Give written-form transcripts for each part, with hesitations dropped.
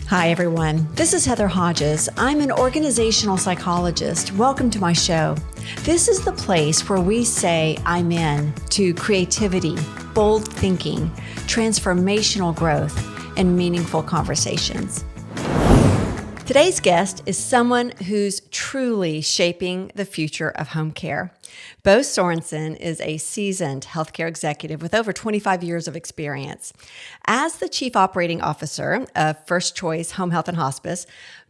Hi, everyone. This is Heather Hodges. I'm an organizational psychologist. Welcome to my show. This is the place where we say I'm in to creativity, bold thinking, transformational growth, and meaningful conversations. Today's guest is someone who's truly shaping the future of home care. Beau Sorensen is a seasoned healthcare executive with over 25 years of experience. As the Chief Operating Officer of First Choice Home Health and Hospice,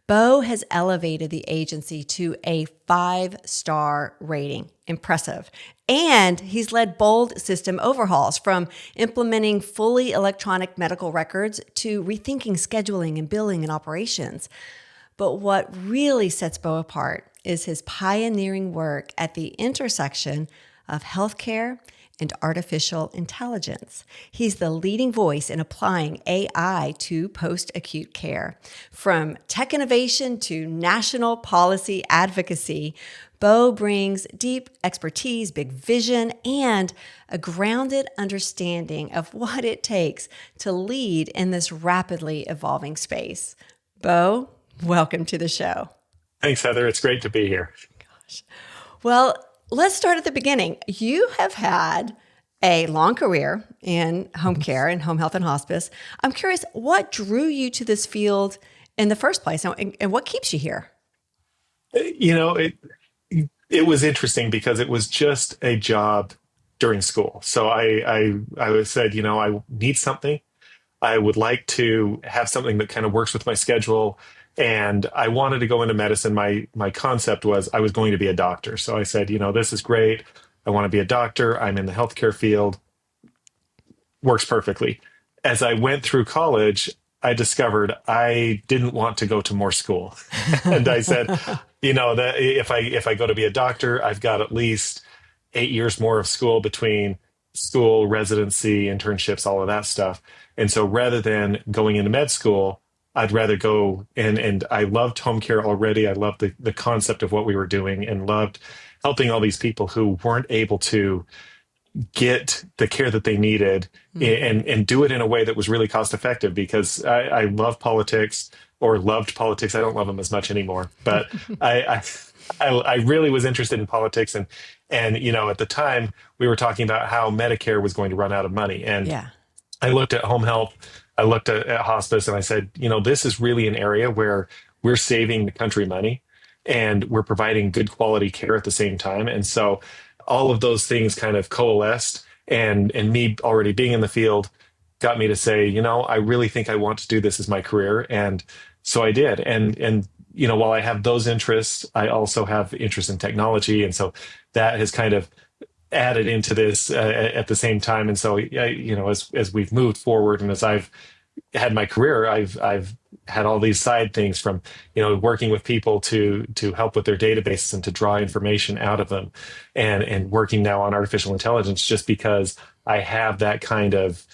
Beau has elevated the agency to a 5-star rating. Impressive. And he's led bold system overhauls, from implementing fully electronic medical records to rethinking scheduling and billing and operations. But what really sets Beau apart is his pioneering work at the intersection of healthcare and artificial intelligence. He's the leading voice in applying AI to post-acute care. From tech innovation to national policy advocacy, Beau brings deep expertise, big vision, and a grounded understanding of what it takes to lead in this rapidly evolving space. Beau, welcome to the show. Thanks, Heather. It's great to be here. Gosh. Well, let's start at the beginning. You have had a long career in home care and home health and hospice. I'm curious, what drew you to this field in the first place, and what keeps you here? You know, it was interesting because it was just a job during school. So I said, I need something. I would like to have something that kind of works with my schedule. And I wanted to go into medicine. My concept was I was going to be a doctor. So I said, this is great. I want to be a doctor. I'm in the healthcare field. Works perfectly. As I went through college, I discovered I didn't want to go to more school. And I said, that if I go to be a doctor, I've got at least 8 years more of school between school, residency, internships, all of that stuff. And so rather than going into med school, I'd rather go and I loved home care already. I loved the concept of what we were doing and loved helping all these people who weren't able to get the care that they needed and do it in a way that was really cost effective, because I love politics, or loved politics. I don't love them as much anymore, but I really was interested in politics. And at the time we were talking about how Medicare was going to run out of money. And Yeah. I looked at home health, I looked at hospice, and I said, this is really an area where we're saving the country money and we're providing good quality care at the same time. And so all of those things kind of coalesced, and me already being in the field got me to say, I really think I want to do this as my career. And so I did. And while I have those interests, I also have interest in technology. And that has kind of added into this at the same time. And so, as we've moved forward and as I've had my career, I've had all these side things, from, working with people to help with their databases and to draw information out of them, and working now on artificial intelligence, just because I have that kind of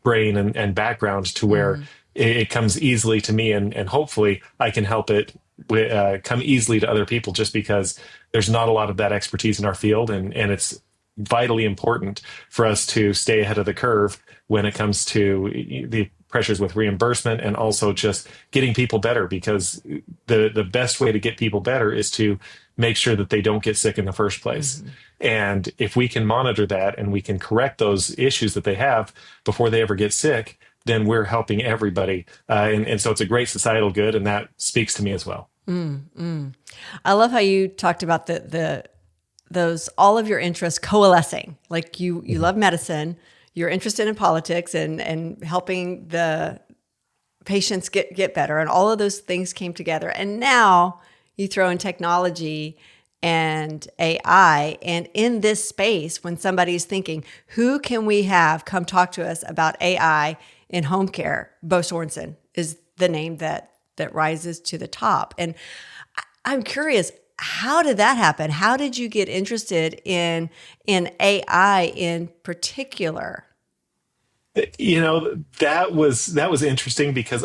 brain and background to where it comes easily to me, and hopefully I can help it come easily to other people, just because there's not a lot of that expertise in our field, and it's vitally important for us to stay ahead of the curve when it comes to the pressures with reimbursement, and also just getting people better, because the best way to get people better is to make sure that they don't get sick in the first place. And if we can monitor that and we can correct those issues that they have before they ever get sick, then we're helping everybody. And so it's a great societal good, and that speaks to me as well. I love how you talked about those all of your interests coalescing. Like you love medicine, you're interested in politics and helping the patients get better, and all of those things came together. And now you throw in technology and AI, and in this space, when somebody's thinking, who can we have come talk to us about AI in home care, Beau Sorensen is the name that rises to the top. And I'm curious, how did that happen? How did you get interested in AI in particular? That was interesting, because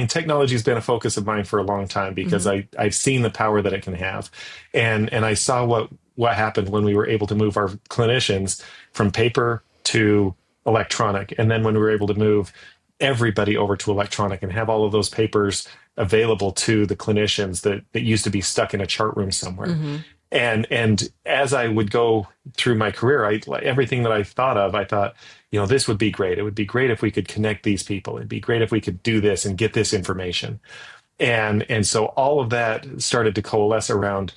technology has been a focus of mine for a long time, because I've seen the power that it can have. And I saw what happened when we were able to move our clinicians from paper to electronic. And then when we were able to move everybody over to electronic and have all of those papers available to the clinicians that used to be stuck in a chart room somewhere. Mm-hmm. And as I would go through my career, everything that I thought of, I thought, this would be great. It would be great if we could connect these people. It'd be great if we could do this and get this information. And so all of that started to coalesce around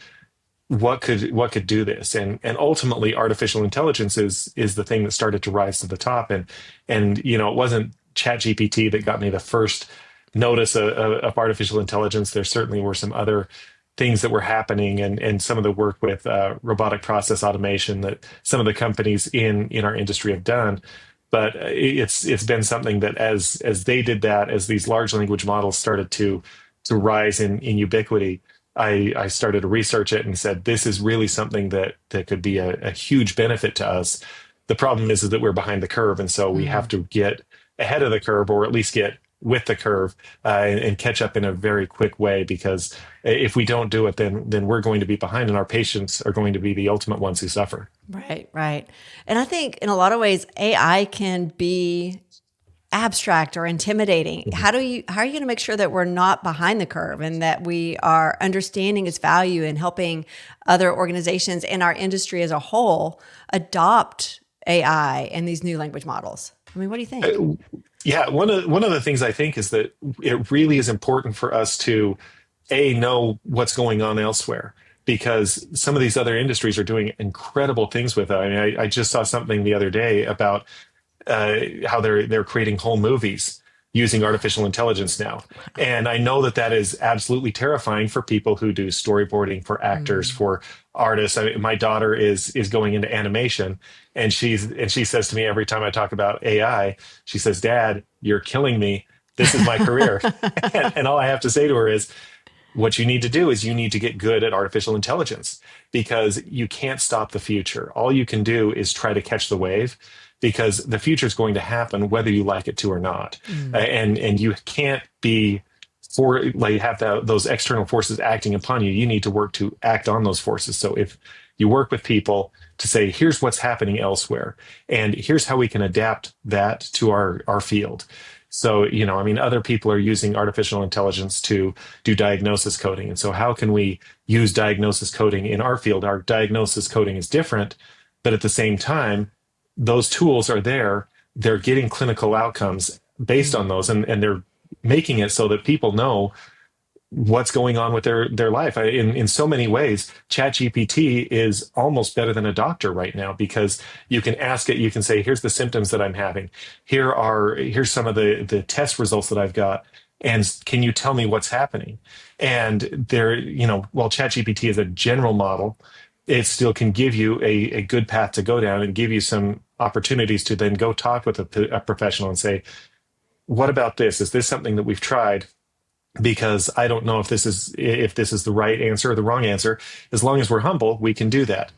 what could do this. And ultimately artificial intelligence is the thing that started to rise to the top. And it wasn't ChatGPT that got me the first notice of artificial intelligence. There certainly were some other things that were happening, and some of the work with robotic process automation that some of the companies in our industry have done. But it's been something that as they did that, as these large language models started to rise in ubiquity, I started to research it and said, this is really something that could be a huge benefit to us. The problem is that we're behind the curve, and so we have to get ahead of the curve, or at least get with the curve, and catch up in a very quick way, because if we don't do it, then we're going to be behind, and our patients are going to be the ultimate ones who suffer. Right, right. And I think in a lot of ways, AI can be abstract or intimidating. Mm-hmm. How are you going to make sure that we're not behind the curve, and that we are understanding its value and helping other organizations and our industry as a whole adopt AI and these new language models? I mean, what do you think? Yeah, one of the things I think is that it really is important for us to know what's going on elsewhere, because some of these other industries are doing incredible things with it. I mean, I just saw something the other day about how they're creating whole movies using artificial intelligence now. And I know that is absolutely terrifying for people who do storyboarding, for actors, for artists. I mean, my daughter is going into animation, and she says to me every time I talk about AI, she says, "Dad, you're killing me. This is my career." And all I have to say to her is, what you need to do is you need to get good at artificial intelligence, because you can't stop the future. All you can do is try to catch the wave, because the future is going to happen whether you like it to or not. And you can't have those external forces acting upon you. You need to work to act on those forces. So if you work with people to say, here's what's happening elsewhere, and here's how we can adapt that to our field. So, other people are using artificial intelligence to do diagnosis coding. And so how can we use diagnosis coding in our field? Our diagnosis coding is different, but at the same time, those tools are there. They're getting clinical outcomes based on those, and they're making it so that people know what's going on with their life. In so many ways, ChatGPT is almost better than a doctor right now, because you can ask it, you can say, here's the symptoms that I'm having. Here's some of the test results that I've got. And can you tell me what's happening? And while ChatGPT is a general model, it still can give you a good path to go down and give you some opportunities to then go talk with a professional and say, what about this? Is this something that we've tried? Because I don't know if this is the right answer or the wrong answer. As long as we're humble, we can do that.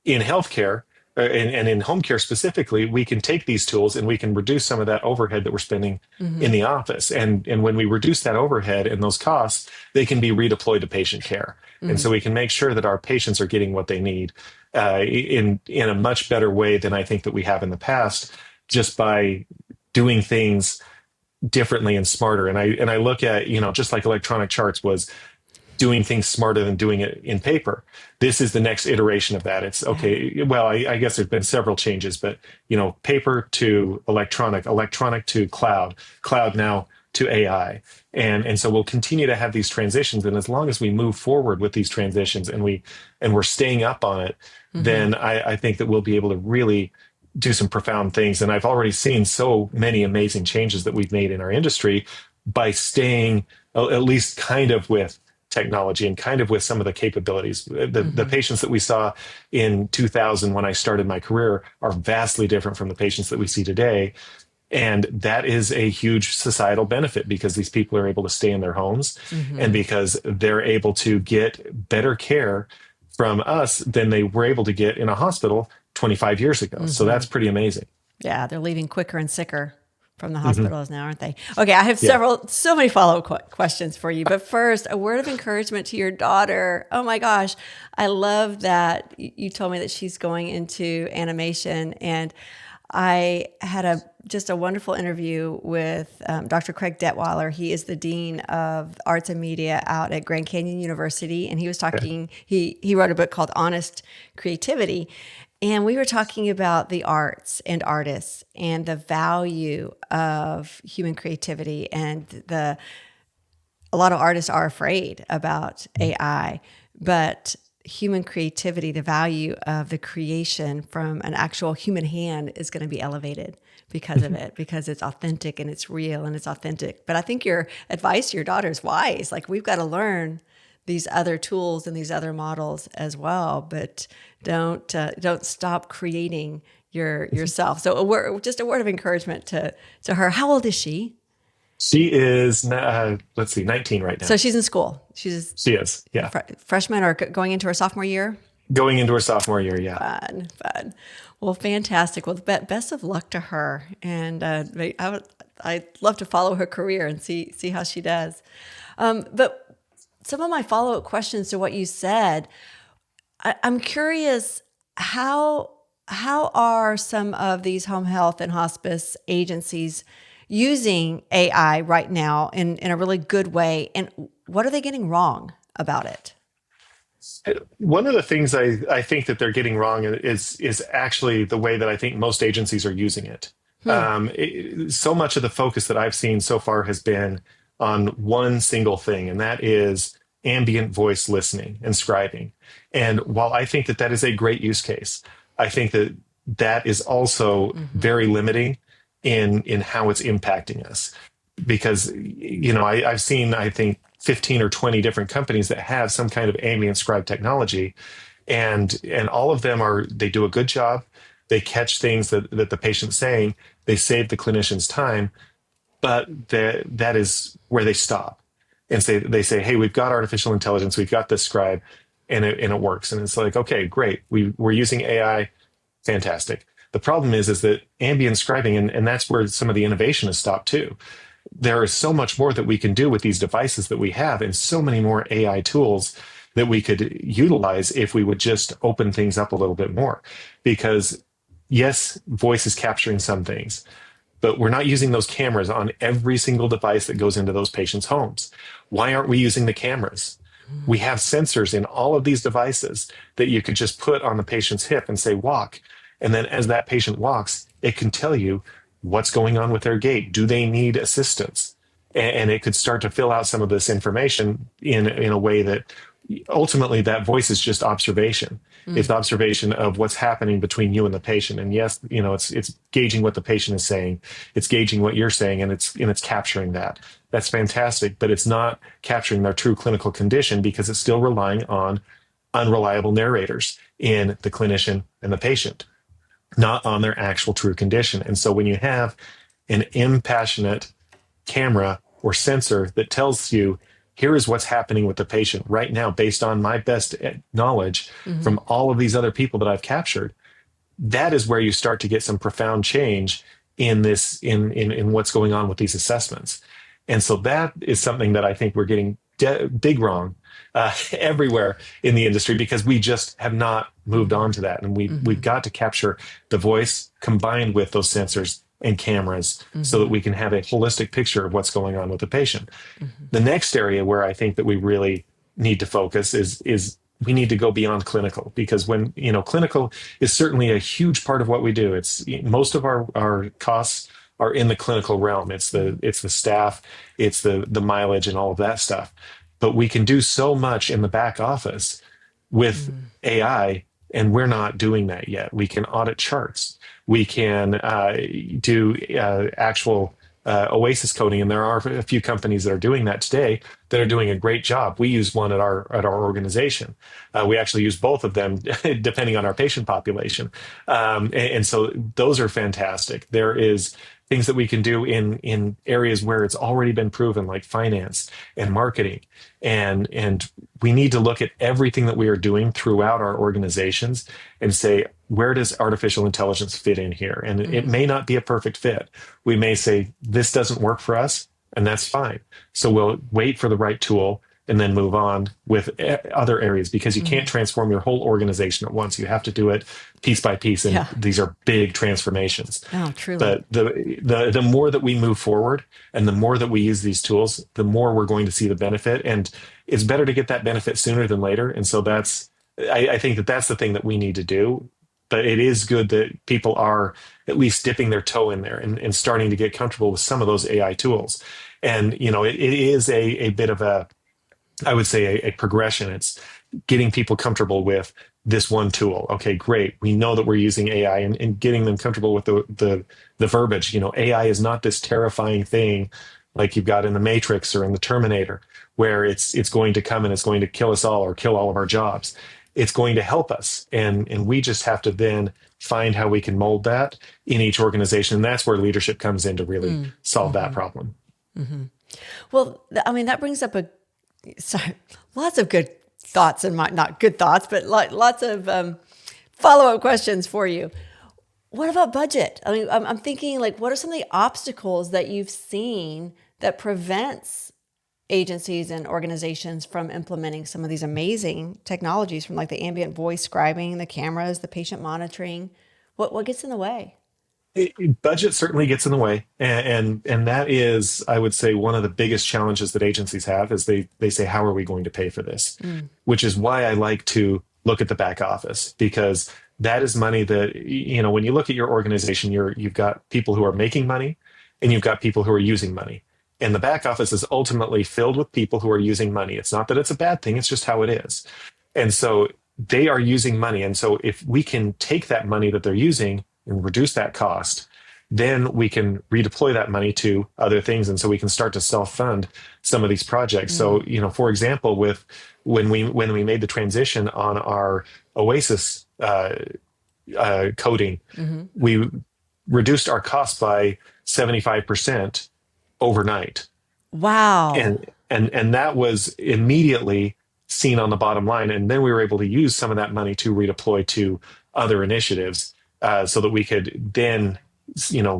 In healthcare, and in home care specifically, we can take these tools and we can reduce some of that overhead that we're spending in the office. And when we reduce that overhead and those costs, they can be redeployed to patient care. And so we can make sure that our patients are getting what they need in a much better way than I think that we have in the past, just by doing things differently and smarter. And I look at, just like electronic charts was doing things smarter than doing it in paper. This is the next iteration of that. It's okay. Well, I guess there's been several changes, but paper to electronic to cloud now to AI. And so we'll continue to have these transitions. And as long as we move forward with these transitions and we're staying up on it, then I think that we'll be able to really do some profound things. And I've already seen so many amazing changes that we've made in our industry by staying at least kind of with technology and kind of with some of the capabilities. The patients that we saw in 2000 when I started my career are vastly different from the patients that we see today. And that is a huge societal benefit, because these people are able to stay in their homes and because they're able to get better care from us than they were able to get in a hospital 25 years ago. So that's pretty amazing. Yeah, they're leaving quicker and sicker from the hospitals now, aren't they? Okay, I have so many follow-up questions for you. But first, a word of encouragement to your daughter. Oh my gosh, I love that you told me that she's going into animation. And I had just a wonderful interview with Dr. Craig Detweiler. He is the Dean of Arts and Media out at Grand Canyon University. And he was talking, he wrote a book called Honest Creativity. And we were talking about the arts and artists and the value of human creativity. And a lot of artists are afraid about AI, but human creativity, the value of the creation from an actual human hand is going to be elevated because of it, because it's authentic and it's real and it's authentic. But I think your advice to your daughter is wise. Like, we've got to learn these other tools and these other models as well, but don't stop creating yourself. So just a word of encouragement to her. How old is she? She is, 19 right now. So she's in school. She is, yeah. Freshman or going into her sophomore year? Going into her sophomore year, yeah. Fun. Well, fantastic. Well, best of luck to her. And I'd love to follow her career and see how she does. But some of my follow-up questions to what you said, I'm curious, how are some of these home health and hospice agencies using AI right now in a really good way? And what are they getting wrong about it? One of the things I think that they're getting wrong is actually the way that I think most agencies are using it. So much of the focus that I've seen so far has been on one single thing, and that is ambient voice listening and scribing. And while I think that is a great use case, I think that is also very limiting in how it's impacting us. Because, I've seen, I think, 15 or 20 different companies that have some kind of ambient scribe technology, and all of them they do a good job. They catch things that the patient's saying, they save the clinician's time, but that is where they stop. And they say, hey, we've got artificial intelligence, we've got this scribe, and it works. And it's like, okay, great. We're using AI, fantastic. The problem is that ambient scribing, and that's where some of the innovation has stopped too. There is so much more that we can do with these devices that we have, and so many more AI tools that we could utilize if we would just open things up a little bit more. Because yes, voice is capturing some things, but we're not using those cameras on every single device that goes into those patients' homes. Why aren't we using the cameras? We have sensors in all of these devices that you could just put on the patient's hip and say, walk. And then as that patient walks, it can tell you what's going on with their gait. Do they need assistance? And it could start to fill out some of this information in a way that ultimately that voice is just observation. It's observation of what's happening between you and the patient. And yes, it's gauging what the patient is saying. It's gauging what you're saying, and it's capturing that. That's fantastic, but it's not capturing their true clinical condition because it's still relying on unreliable narrators in the clinician and the patient, not on their actual true condition. And so when you have an impassionate camera or sensor that tells you, here is what's happening with the patient right now, based on my best knowledge from all of these other people that I've captured, that is where you start to get some profound change in this, in what's going on with these assessments. And so that is something that I think we're getting big wrong everywhere in the industry, because we just have not moved on to that. And we've got to capture the voice combined with those sensors and cameras so that we can have a holistic picture of what's going on with the patient. The next area where I think that we really need to focus is we need to go beyond clinical, because when, clinical is certainly a huge part of what we do. It's most of our costs are in the clinical realm. It's the staff, it's the mileage and all of that stuff. But we can do so much in the back office with AI, and we're not doing that yet. We can audit charts. We can do actual OASIS coding, and there are a few companies that are doing that today that are doing a great job. We use one at our organization. We actually use both of them depending on our patient population, and so those are fantastic. There is things that we can do in areas where it's already been proven, like finance and marketing, and we need to look at everything that we are doing throughout our organizations and say, where does artificial intelligence fit in here? And it may not be a perfect fit. We may say, this doesn't work for us, and that's fine. So we'll wait for the right tool, and then move on with other areas, because you can't transform your whole organization at once. You have to do it piece by piece, and Yeah. these are big transformations. Oh, truly. But the more that we move forward and the more that we use these tools, the more we're going to see the benefit. And it's better to get that benefit sooner than later. And so I think that that's the thing that we need to do. But it is good that people are at least dipping their toe in there and starting to get comfortable with some of those AI tools. And, it is a bit of I would say a progression. It's getting people comfortable with this one tool. Okay, great. We know that we're using AI, and getting them comfortable with the verbiage. AI is not this terrifying thing like you've got in the Matrix or in the Terminator, where it's going to come and it's going to kill us all or kill all of our jobs. It's going to help us. And we just have to then find how we can mold that in each organization. And that's where leadership comes in to really solve that problem. Well, that brings up lots of good thoughts, and not good thoughts, but lots of follow-up questions for you. What about budget? I'm thinking, like, what are some of the obstacles that you've seen that prevents agencies and organizations from implementing some of these amazing technologies, from like the ambient voice scribing, the cameras, the patient monitoring? What gets in the way? Budget certainly gets in the way, and that is, I would say, one of the biggest challenges that agencies have is they say, how are we going to pay for this? Which is why I like to look at the back office, because that is money that, when you look at your organization, you've got people who are making money and you've got people who are using money. And the back office is ultimately filled with people who are using money. It's not that it's a bad thing, it's just how it is. And so they are using money. And so if we can take that money that they're using and reduce that cost, then we can redeploy that money to other things. And so we can start to self-fund some of these projects. So, for example, when we made the transition on our Oasis coding, we reduced our cost by 75% overnight. Wow. And that was immediately seen on the bottom line. And then we were able to use some of that money to redeploy to other initiatives, so that we could then,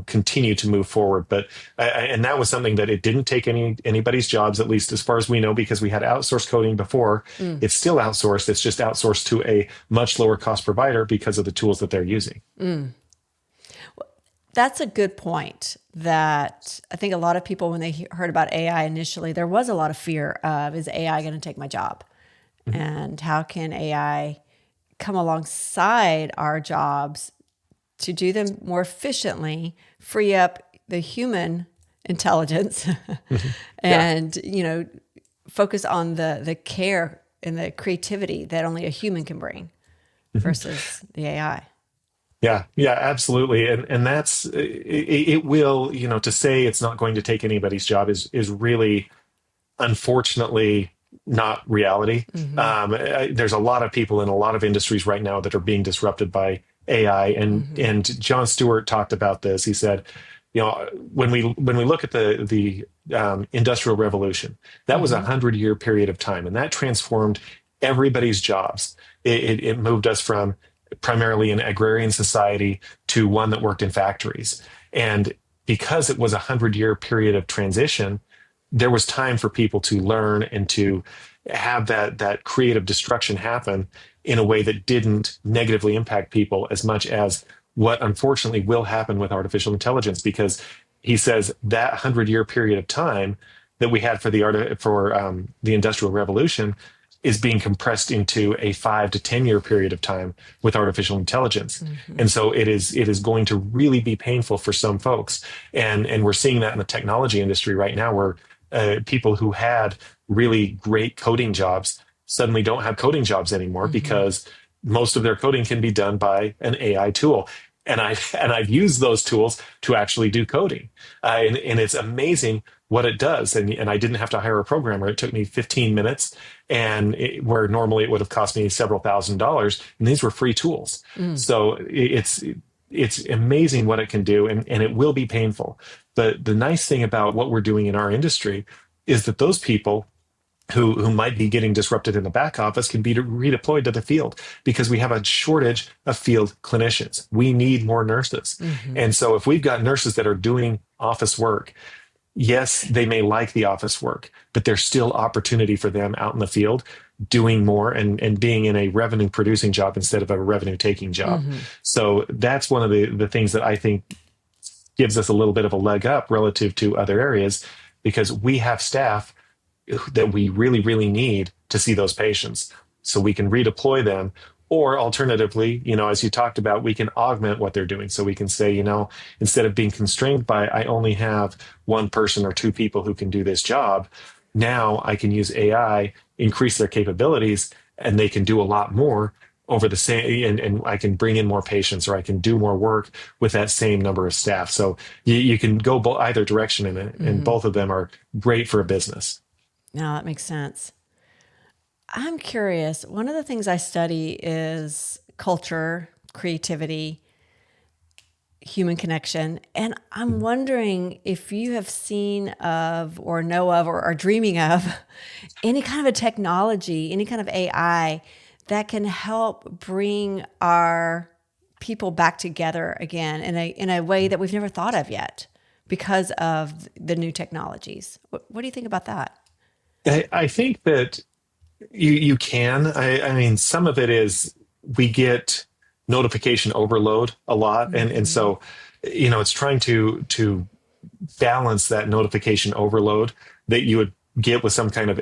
continue to move forward. But and that was something that it didn't take anybody's jobs, at least as far as we know, because we had outsourced coding before. It's still outsourced. It's just outsourced to a much lower cost provider because of the tools that they're using. That's a good point. That I think a lot of people, when they heard about AI initially, there was a lot of fear of, is AI going to take my job? And how can AI come alongside our jobs to do them more efficiently, free up the human intelligence, and focus on the care and the creativity that only a human can bring versus the AI. Yeah, absolutely. And that's, it will, to say it's not going to take anybody's job is really, unfortunately, not reality. There's a lot of people in a lot of industries right now that are being disrupted by AI. And John Stewart talked about this. He said, when we look at the Industrial Revolution, that was 100-year period of time, and that transformed everybody's jobs. It moved us from primarily an agrarian society to one that worked in factories. And because it was 100-year period of transition, there was time for people to learn and to have that creative destruction happen in a way that didn't negatively impact people as much as what unfortunately will happen with artificial intelligence. Because he says that 100-year period of time that we had for the Industrial Revolution is being compressed into a 5 to 10-year period of time with artificial intelligence. And so it is going to really be painful for some folks. And we're seeing that in the technology industry right now, where people who had really great coding jobs suddenly don't have coding jobs anymore, because most of their coding can be done by an AI tool. And I've used those tools to actually do coding. And it's amazing what it does. And I didn't have to hire a programmer. It took me 15 minutes, and where normally it would have cost me several $1,000s. And these were free tools. So it's amazing what it can do, and it will be painful. But the nice thing about what we're doing in our industry is that those people who might be getting disrupted in the back office can be redeployed to the field, because we have a shortage of field clinicians. We need more nurses. And so if we've got nurses that are doing office work, yes, they may like the office work, but there's still opportunity for them out in the field doing more and being in a revenue producing job instead of a revenue taking job. Hmm. So that's one of the things that I think gives us a little bit of a leg up relative to other areas because we have staff that we really, really need to see those patients. So we can redeploy them. Or alternatively, as you talked about, we can augment what they're doing. So we can say, instead of being constrained by, I only have one person or two people who can do this job, now I can use AI, increase their capabilities, and they can do a lot more over the same, and I can bring in more patients or I can do more work with that same number of staff. So you can go either direction in it, and Hmm. both of them are great for a business. No, that makes sense. I'm curious. One of the things I study is culture, creativity, human connection. And I'm wondering if you have seen of or know of or are dreaming of any kind of a technology, any kind of AI that can help bring our people back together again in a way that we've never thought of yet because of the new technologies. What do you think about that? I think that you can. I mean, some of it is we get notification overload a lot, and Hmm. so it's trying to balance that notification overload that you would get with some kind of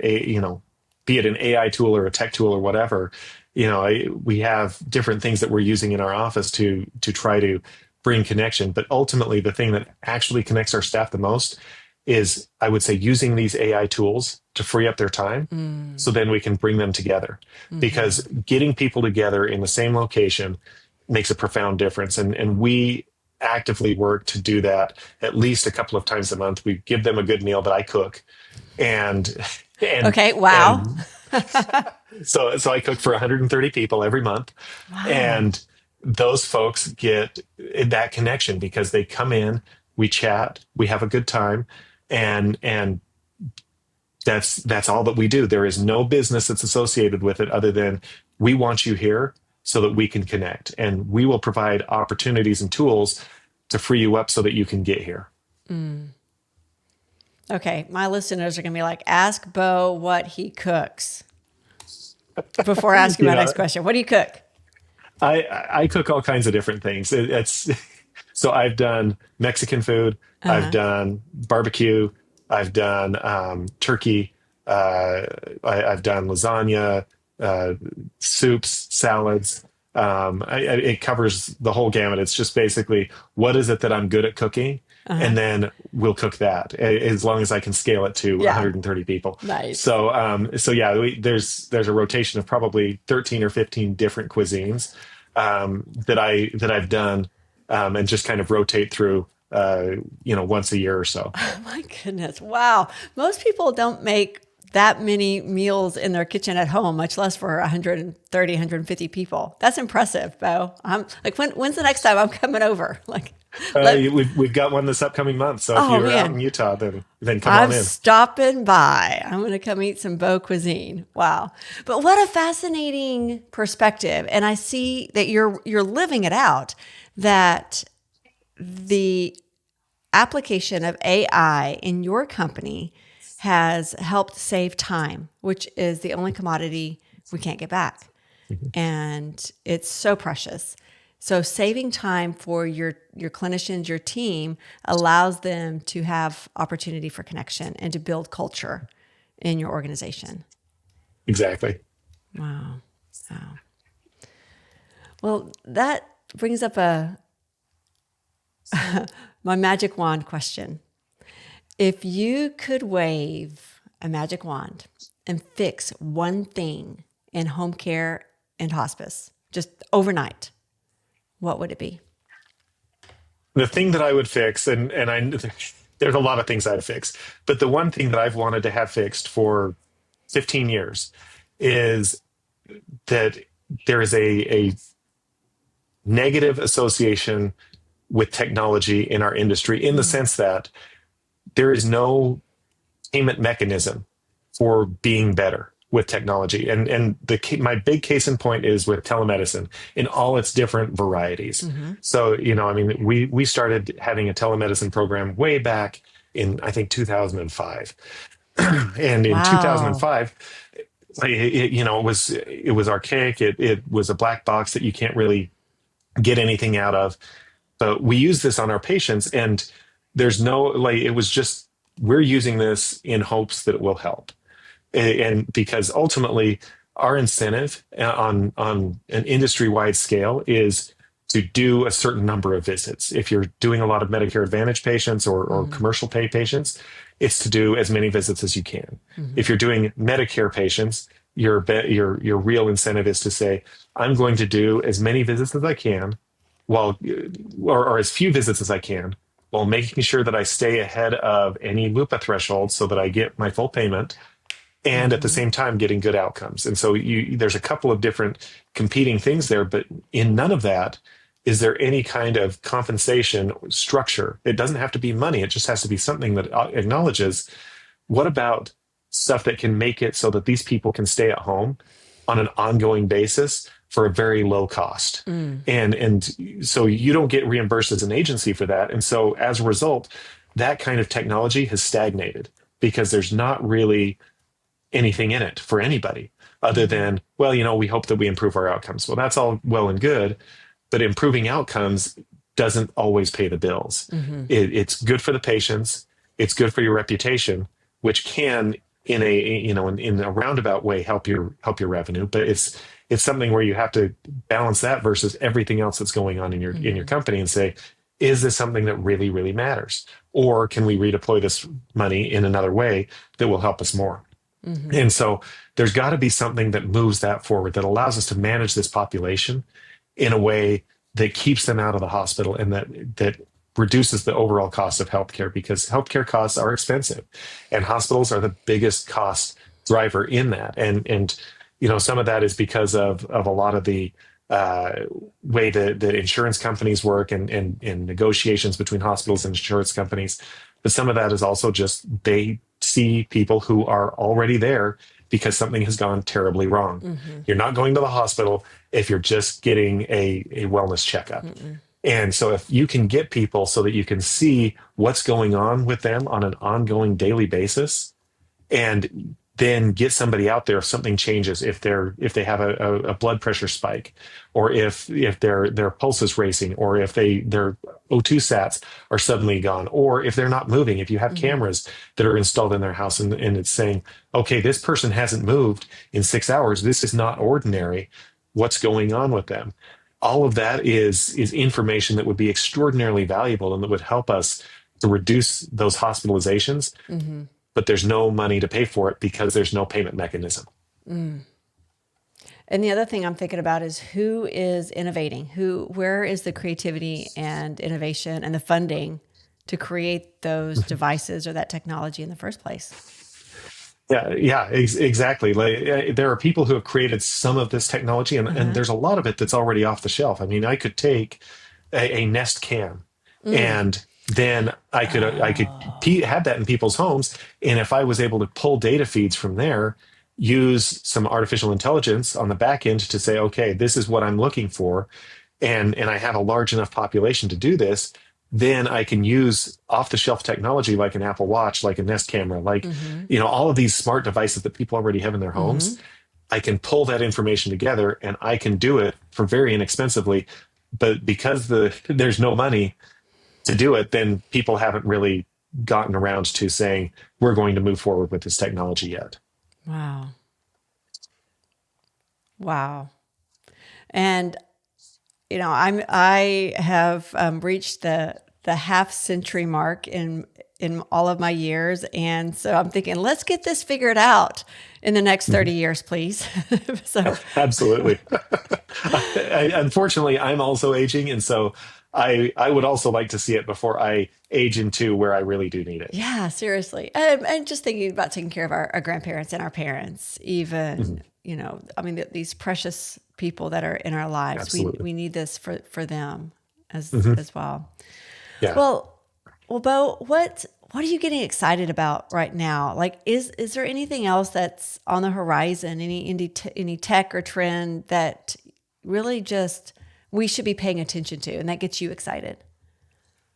be it an AI tool or a tech tool or whatever. We have different things that we're using in our office to try to bring connection, but ultimately the thing that actually connects our staff the most is, I would say, using these AI tools to free up their time Mm. so then we can bring them together. Hmm. Because getting people together in the same location makes a profound difference. And we actively work to do that at least a couple of times a month. We give them a good meal that I cook. And and Okay. Wow. and so I cook for 130 people every month. Wow. And those folks get that connection because they come in, we chat, we have a good time, and that's all that we do. There is no business that's associated with it other than we want you here so that we can connect, and we will provide opportunities and tools to free you up so that you can get here. Mm. Okay. My listeners are going to be like, ask Beau what he cooks before asking You my know, next question. What do you cook? I cook all kinds of different things. It's so I've done Mexican food, I've Uh-huh. done barbecue, I've done turkey, I've done lasagna, uh, soups, salads. It covers the whole gamut. It's just basically what is it that I'm good at cooking, Uh-huh. and then we'll cook that as long as I can scale it to Yeah. 130 people. Nice. So yeah, there's a rotation of probably 13 or 15 different cuisines that I've done, and just kind of rotate through, once a year or so. Oh my goodness. Wow. Most people don't make that many meals in their kitchen at home, much less for 130, 150 people. That's impressive, Beau. I'm like, when's the next time I'm coming over? Like, let, We've got one this upcoming month, so if oh you're out man, in Utah, then come I'm on in. stopping by. I'm going to come eat some Beau cuisine. Wow. But what a fascinating perspective. And I see that you're living it out, that the application of AI in your company has helped save time, which is the only commodity we can't get back. And it's so precious. So saving time for your clinicians, your team allows them to have opportunity for connection and to build culture in your organization. Exactly. Wow. Wow. Well, that brings up a my magic wand question. If you could wave a magic wand and fix one thing in home care and hospice, just overnight, what would it be? The thing that I would fix, and there's a lot of things I'd fix, but the one thing that I've wanted to have fixed for 15 years is that there is a negative association with technology in our industry, in the Mm, sense that there is no payment mechanism for being better with technology. And my big case in point is with telemedicine in all its different varieties. mm-hmm. So, I mean, we started having a telemedicine program way back in I think 2005. And in Wow. 2005, it was archaic. It was a black box that you can't really get anything out of. But we use this on our patients, and there's no like it was just we're using this in hopes that it will help, and because ultimately our incentive on an industry wide scale is to do a certain number of visits. If you're doing a lot of Medicare Advantage patients or Mm-hmm. commercial pay patients, it's to do as many visits as you can. Mm-hmm. If you're doing Medicare patients, your real incentive is to say, I'm going to do as many visits as I can, while or as few visits as I can, while making sure that I stay ahead of any LUPA threshold so that I get my full payment, and at the Mm-hmm. same time getting good outcomes. And so there's a couple of different competing things there, but in none of that is there any kind of compensation structure. It doesn't have to be money. It just has to be something that acknowledges what about stuff that can make it so that these people can stay at home on an ongoing basis for a very low cost. Mm. And so you don't get reimbursed as an agency for that. And so as a result, that kind of technology has stagnated because there's not really anything in it for anybody other Mm-hmm. than, well, we hope that we improve our outcomes. Well, that's all well and good, but improving outcomes doesn't always pay the bills. Mm-hmm. It's good for the patients. It's good for your reputation, which can, in a roundabout way, help your revenue. But it's something where you have to balance that versus everything else that's going on in your Mm-hmm. company and say, is this something that really, really matters? Or can we redeploy this money in another way that will help us more? Mm-hmm. And so there's got to be something that moves that forward, that allows us to manage this population in a way that keeps them out of the hospital and that reduces the overall cost of healthcare, because healthcare costs are expensive and hospitals are the biggest cost driver in that. And some of that is because of a lot of the way that insurance companies work and negotiations between hospitals and insurance companies. But some of that is also just they see people who are already there because something has gone terribly wrong. Mm-hmm. You're not going to the hospital if you're just getting a wellness checkup. Mm-mm. And so if you can get people so that you can see what's going on with them on an ongoing daily basis, and then get somebody out there if something changes, if they have a blood pressure spike, or if their pulse is racing, or if their O2 sats are suddenly gone, or if they're not moving, if you have Mm-hmm. cameras that are installed in their house and it's saying, okay, this person hasn't moved in 6 hours, this is not ordinary, what's going on with them? All of that is information that would be extraordinarily valuable and that would help us to reduce those hospitalizations, Mm-hmm. but there's no money to pay for it because there's no payment mechanism. Mm. And the other thing I'm thinking about is who is innovating? Where is the creativity and innovation and the funding to create those devices or that technology in the first place? Yeah, exactly. Like, there are people who have created some of this technology, and Uh-huh. there's a lot of it that's already off the shelf. I mean, I could take a Nest Cam, Mm. and then I could Oh. have that in people's homes, and if I was able to pull data feeds from there, use some artificial intelligence on the back end to say, okay, this is what I'm looking for, and I have a large enough population to do this, then I can use off the shelf technology like an Apple Watch, like a Nest camera, like Mm-hmm. all of these smart devices that people already have in their Mm-hmm. homes. I can pull that information together and I can do it for very inexpensively. But because there's no money to do it, then people haven't really gotten around to saying we're going to move forward with this technology yet. Wow. Wow. And I have reached the half century mark in all of my years, and so I'm thinking, let's get this figured out in the next 30 years, please. So, Absolutely. Unfortunately, I'm also aging, and so I would also like to see it before I age into where I really do need it. yeah, seriously, and just thinking about taking care of our grandparents and our parents, Mhm. even I mean, these precious people that are in our lives. We Absolutely. we need this for them Hmm. as well. Yeah. Well, Beau, what are you getting excited about right now? Like, is there anything else that's on the horizon? Any tech or trend that really just we should be paying attention to, and that gets you excited?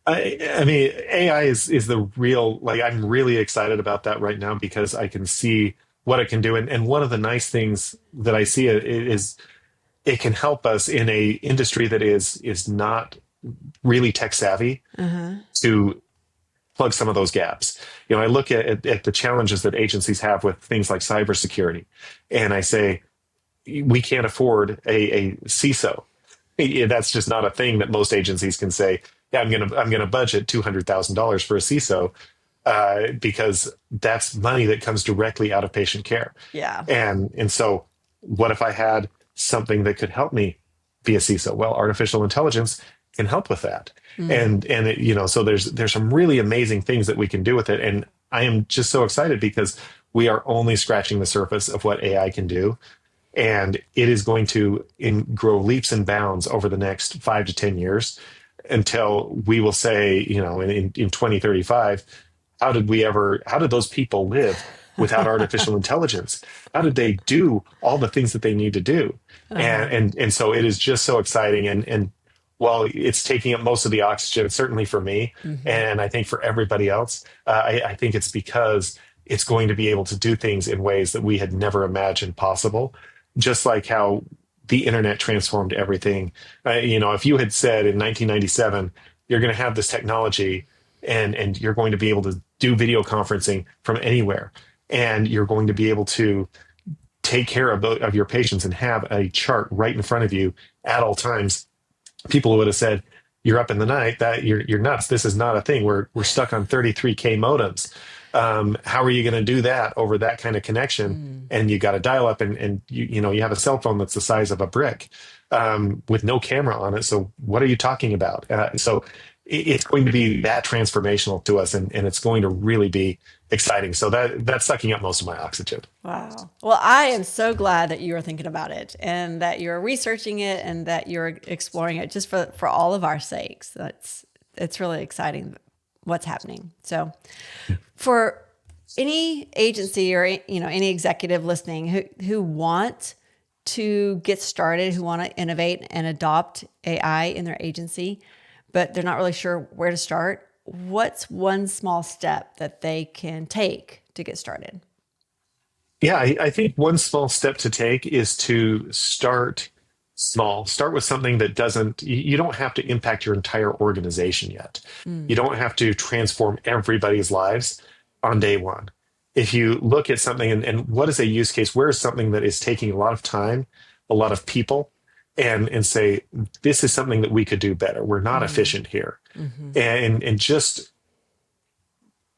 I mean, AI is the real, like, I'm really excited about that right now because I can see what it can do. And one of the nice things that I see is it can help us in a industry that is not really tech savvy Uh-huh. to plug some of those gaps. I look at the challenges that agencies have with things like cybersecurity, and I say, we can't afford a CISO. Yeah, that's just not a thing that most agencies can say. Yeah, I'm gonna budget $200,000 for a CISO because that's money that comes directly out of patient care. Yeah. And so, what if I had something that could help me be a CISO? Well, artificial intelligence can help with that, Mm. and so there's some really amazing things that we can do with it, and I am just so excited because we are only scratching the surface of what AI can do, and it is going to grow leaps and bounds over the next 5 to 10 years until we will say, in 2035, how did those people live without artificial intelligence? How did they do all the things that they need to do? Uh-huh. And so it is just so exciting. And while it's taking up most of the oxygen, certainly for me, Hmm. and I think for everybody else, I think it's because it's going to be able to do things in ways that we had never imagined possible, just like how the internet transformed everything. If you had said in 1997, you're going to have this technology and you're going to be able to do video conferencing from anywhere, and you're going to be able to take care of your patients and have a chart right in front of you at all times, people would have said, "You're up in the night. That you're nuts. This is not a thing. We're stuck on 33K modems. How are you going to do that over that kind of connection? Mm. And you got to dial up, and you have a cell phone that's the size of a brick with no camera on it. So what are you talking about? So it's going to be that transformational to us, and it's going to really be exciting. So that's sucking up most of my oxygen. Wow. Well, I am so glad that you are thinking about it and that you're researching it and that you're exploring it just for all of our sakes. It's really exciting what's happening. So for any agency or any executive listening who want to get started, who want to innovate and adopt AI in their agency, but they're not really sure where to start, what's one small step that they can take to get started? Yeah, I think one small step to take is to start small. Start with something that doesn't, you don't have to impact your entire organization yet. You Mm. don't have to transform everybody's lives on day one. If you look at something and what is a use case, where is something that is taking a lot of time, a lot of people, and say, this is something that we could do better. We're not Mm. efficient here. Hmm. And just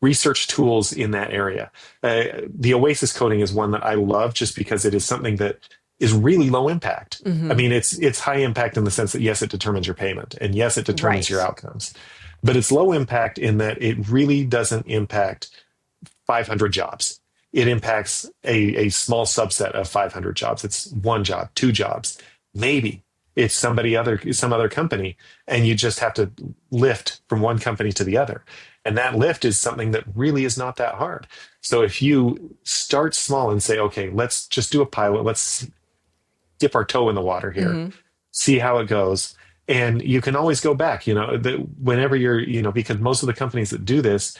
research tools in that area. The Oasis coding is one that I love just because it is something that is really low impact. I Hmm. mean, it's high impact in the sense that yes, it determines your payment, and yes, it determines your Right. outcomes, but it's low impact in that it really doesn't impact 500 jobs. It impacts a small subset of 500 jobs. It's one job, two jobs, maybe it's some other company, and you just have to lift from one company to the other. And that lift is something that really is not that hard. So if you start small and say, okay, let's just do a pilot, let's dip our toe in the water here, Hmm. see how it goes. And you can always go back, whenever you're, because most of the companies that do this,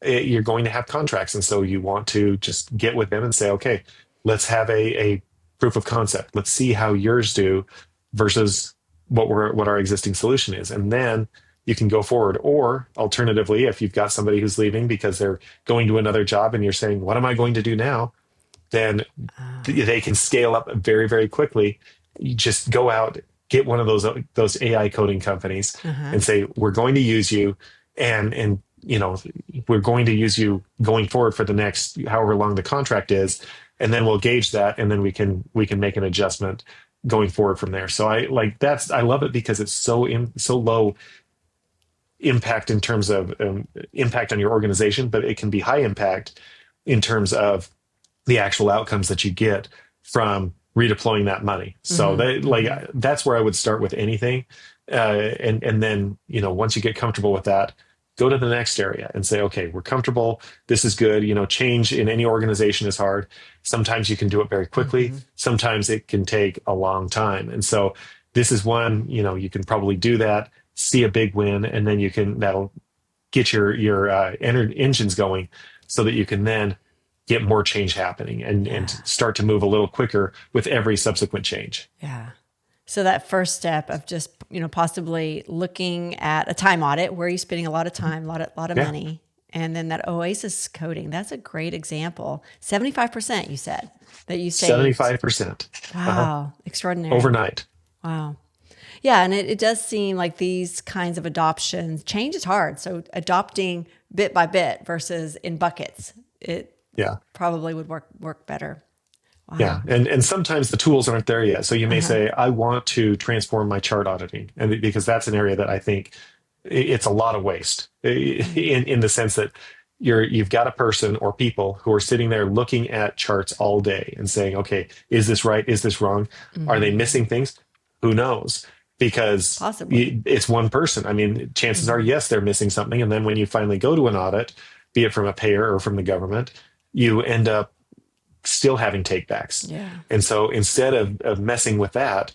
you're going to have contracts. And so you want to just get with them and say, okay, let's have a proof of concept. Let's see how yours do versus what our existing solution is. And then you can go forward. Or alternatively, if you've got somebody who's leaving because they're going to another job and you're saying, what am I going to do now? Then Ah. they can scale up very, very quickly. You just go out, get one of those AI coding companies Uh-huh. and say, we're going to use you, and we're going to use you going forward for the next however long the contract is, and then we'll gauge that, and then we can make an adjustment going forward from there. So I love it because it's so low impact in terms of impact on your organization, but it can be high impact in terms of the actual outcomes that you get from redeploying that money. So Hmm. Hmm. that's where I would start with anything, and then once you get comfortable with that, go to the next area and say, okay, we're comfortable. This is good. Change in any organization is hard. Sometimes you can do it very quickly. Hmm. Sometimes it can take a long time. And so this is one, you can probably do that. see a big win, and then that'll get your engines going so that you can then get more change happening and Yeah. start to move a little quicker with every subsequent change. Yeah. So that first step of just, possibly looking at a time audit where you're spending a lot of time, a lot of Yeah. money, and then that Oasis coding. That's a great example. 75% you said that you saved. 75%. Wow. Extraordinary. Overnight. Wow. Yeah, and it does seem like these kinds of adoptions, change is hard. So adopting bit by bit versus in buckets, it Yeah. probably would work better. Yeah. Wow. And sometimes the tools aren't there yet. So you may say, I want to transform my chart auditing. And because that's an area that I think it's a lot of waste in the sense that you've got a person or people who are sitting there looking at charts all day and saying, okay, is this right? Is this wrong? Are they missing things? Who knows? Because Possibly. it's one person. I mean, chances are, yes, they're missing something. And then when you finally go to an audit, be it from a payer or from the government, you end up still having takebacks. Yeah. And so instead of messing with that,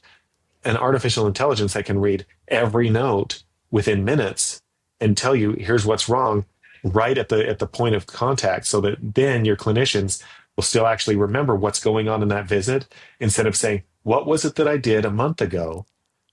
an artificial intelligence that can read every note within minutes and tell you here's what's wrong right at the point of contact, so that then your clinicians will still actually remember what's going on in that visit, instead of saying, what was it that I did a month ago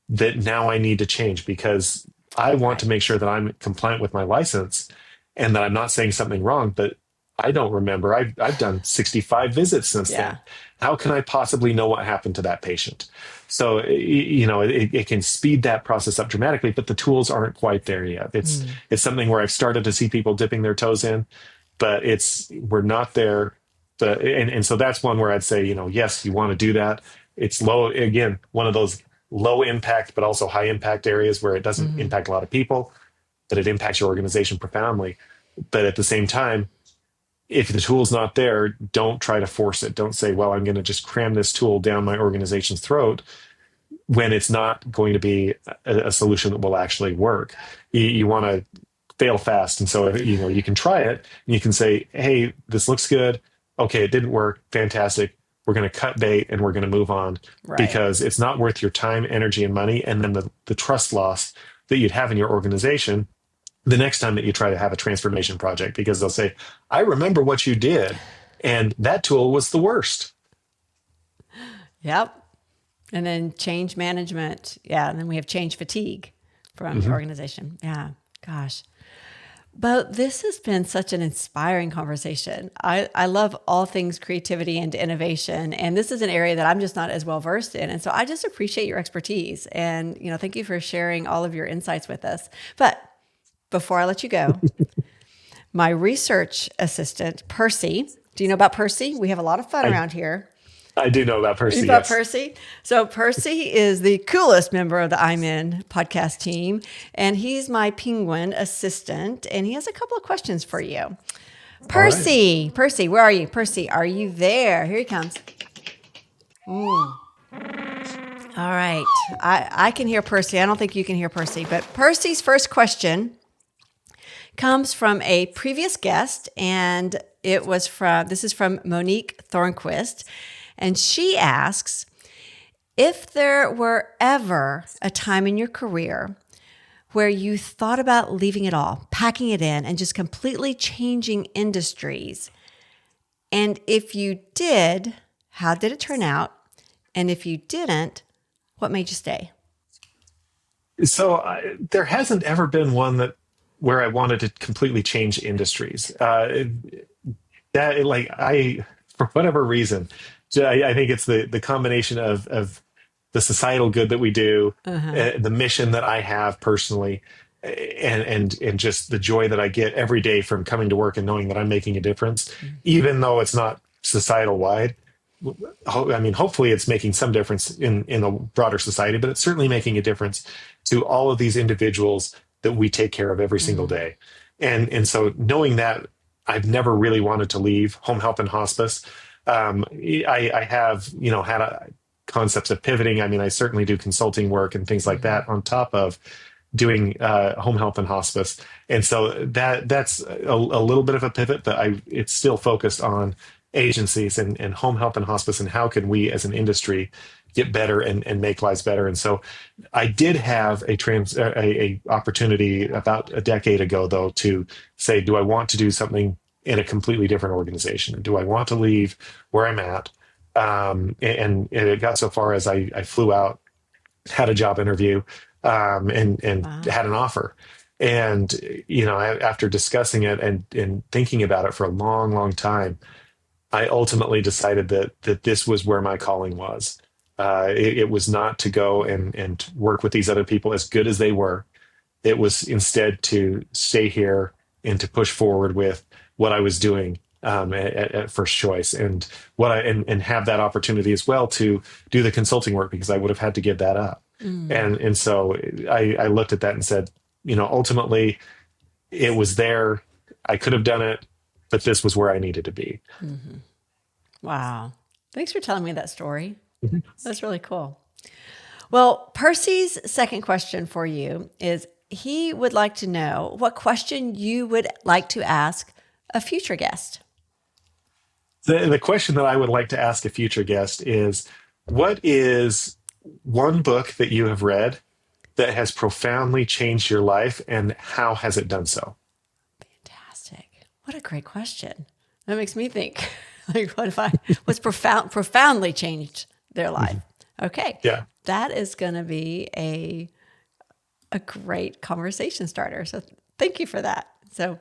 that now I need to change because I want to Right. make sure that I'm compliant with my license and that I'm not saying something wrong, but I don't remember. I've done 65 visits since Yeah. then. How can I possibly know what happened to that patient? So, it can speed that process up dramatically, but the tools aren't quite there yet. It's something where I've started to see people dipping their toes in, but we're not there. And so that's one where I'd say, yes, you want to do that. It's low, again, one of those low impact, but also high impact areas where it doesn't impact a lot of people, but it impacts your organization profoundly. But at the same time, if the tool's not there, don't try to force it. Don't say, well, I'm going to just cram this tool down my organization's throat when it's not going to be a solution that will actually work. You want to fail fast. And so, you can try it and you can say, hey, this looks good. Okay, it didn't work. Fantastic. We're going to cut bait and we're going to move on, Right. because it's not worth your time, energy, and money. And then the trust loss that you'd have in your organization the next time that you try to have a transformation project, because they'll say, I remember what you did, and that tool was the worst. Yep. And then change management. Yeah. And then we have change fatigue from the organization. Yeah. Gosh. But this has been such an inspiring conversation. I love all things creativity and innovation. And this is an area that I'm just not as well versed in. And so I just appreciate your expertise. And, thank you for sharing all of your insights with us. But before I let you go, my research assistant, Percy, do you know about Percy? We have a lot of fun around here. I do know about Percy. You know about Yes. Percy? So Percy is the coolest member of the I'm In podcast team, and he's my penguin assistant, and he has a couple of questions for you. Percy, Percy, where are you? Percy, are you there? Here he comes. All right. I can hear Percy. I don't think you can hear Percy, but Percy's first question comes from a previous guest, and this is from Monique Thornquist. And she asks, if there were ever a time in your career where you thought about leaving it all, packing it in, and just completely changing industries, and if you did, how did it turn out? And if you didn't, what made you stay? So there hasn't ever been one where I wanted to completely change industries. For whatever reason, I think it's the combination of the societal good that we do, the mission that I have personally, and just the joy that I get every day from coming to work and knowing that I'm making a difference, even though it's not societal wide. I mean, hopefully it's making some difference in a broader society, but it's certainly making a difference to all of these individuals that we take care of every single day. And so knowing that, I've never really wanted to leave home health and hospice. I have, had concepts of pivoting. I mean, I certainly do consulting work and things like that on top of doing home health and hospice. And so that's a little bit of a pivot, but it's still focused on agencies and home health and hospice, and how can we as an industry get better and make lives better. And so I did have a opportunity about a decade ago, though, to say, do I want to do something in a completely different organization? Do I want to leave where I'm at? And it got so far as I flew out, had a job interview, and Wow. had an offer. And, after discussing it and thinking about it for a long, long time, I ultimately decided that this was where my calling was. It was not to go and work with these other people, as good as they were. It was instead to stay here and to push forward with what I was doing, at First Choice, and and have that opportunity as well to do the consulting work, because I would have had to give that up. Mm. And so I looked at that and said, ultimately it was there. I could have done it, but this was where I needed to be. Mhm. Wow. Thanks for telling me that story. Mhm. That's really cool. Well, Percy's second question for you is, he would like to know what question you would like to ask a future guest. The question that I would like to ask a future guest is, what is one book that you have read that has profoundly changed your life, and how has it done so? Fantastic. What a great question. That makes me think, like, what's profoundly changed their life? Mhm. Okay. Yeah. That is going to be a great conversation starter. So thank you for that. So,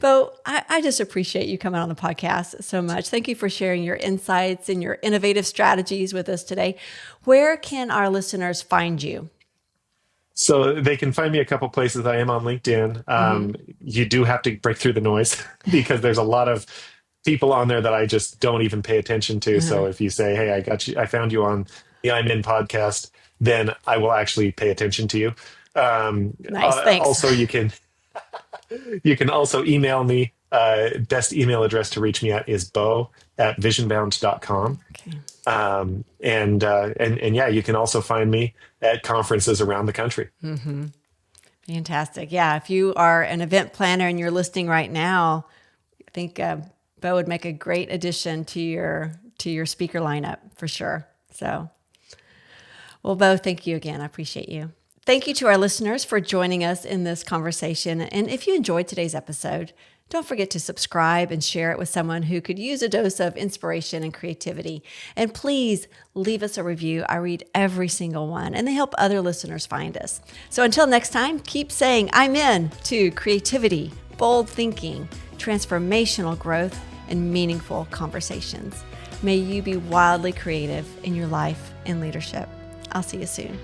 Beau, I just appreciate you coming on the podcast so much. Thank you for sharing your insights and your innovative strategies with us today. Where can our listeners find you? So they can find me a couple places. I am on LinkedIn. Mm-hmm. You do have to break through the noise because there's a lot of people on there that I just don't even pay attention to. Uh-huh. So if you say, "Hey, I found you on the I'm In podcast," then I will actually pay attention to you. Nice. Thanks. Also, you can also email me. Best email address to reach me at is beau@visionbound.com. Okay. And yeah, you can also find me at conferences around the country. Mm-hmm. Fantastic. Yeah. If you are an event planner and you're listening right now, I think Beau would make a great addition to your speaker lineup for sure. So, well, Beau, thank you again. I appreciate you. Thank you to our listeners for joining us in this conversation. And if you enjoyed today's episode, don't forget to subscribe and share it with someone who could use a dose of inspiration and creativity. And please leave us a review. I read every single one, and they help other listeners find us. So until next time, keep saying I'm in to creativity, bold thinking, transformational growth, and meaningful conversations. May you be wildly creative in your life and leadership. I'll see you soon.